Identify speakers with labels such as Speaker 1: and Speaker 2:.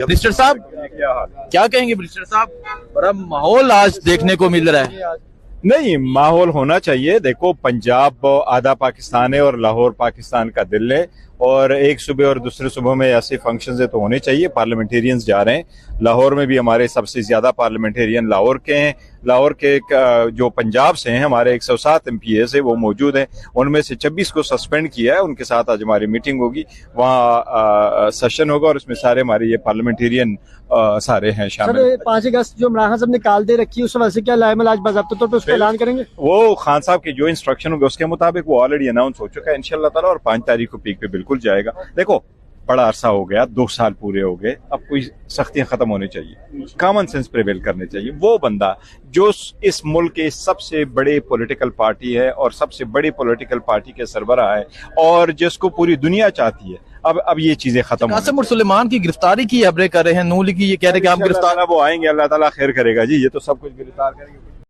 Speaker 1: Minister साहब क्या कहेंगे? मिनिस्टर साहब, बड़ा माहौल आज देखने को मिल रहा है।
Speaker 2: नहीं, माहौल होना चाहिए। देखो, पंजाब आधा पाकिस्तान है और लाहौर पाकिस्तान का दिल है, और एक सुबह और दूसरे सुबह में ऐसे फंक्शंस तो होने चाहिए। पार्लियामेंटेरियंस जा रहे हैं। लाहौर में भी हमारे सबसे ज्यादा पार्लियामेंटेरियन लाहौर के हैं। लाहौर के जो पंजाब से हैं हमारे 107 MPs है वो मौजूद हैं। उनमें से 26 को सस्पेंड किया है। उनके साथ आज हमारी मीटिंग होगी, वहाँ सेशन होगा और उसमें सारे हमारे ये पार्लियामेंटेरियन सारे हैं शामिल।
Speaker 3: सर, 5 अगस्त जो इमरान खान साहब ने काल दे रखी है उस वजह से क्या लाइमल आज बाज़ाब्ते तौर पर उसका ऐलान करेंगे?
Speaker 2: वो खान साहब के जो इंस्ट्रक्शन होंगे उसके मुताबिक वो ऑलरेडी अनाउंस हो चुका है इंशाल्लाह ताला, और 5 तारीख को पीक पे बिल्कुल जाएगा। देखो, बड़ा अरसा हो गया, 2 साल पूरे हो गए, अब कोई सख्तियां खत्म होनी चाहिए, कॉमन सेंस प्रिवेल करने चाहिए। वो बंदा जो इस मुल्क के सबसे बड़े पॉलिटिकल पार्टी है और सबसे बड़ी पॉलिटिकल पार्टी के सरबराह है और जिसको पूरी दुनिया चाहती है, अब ये चीजें खत्म।
Speaker 1: कासिम और सुलेमान की गिरफ्तारी की खबरें कर रहे हैं, नून लीग की ये कह रहे हैं कि आप गिरफ्तार।
Speaker 2: वो आएंगे, अल्लाह ताला खैर करेगा जी, ये तो सब कुछ गिरफ्तार करेंगे।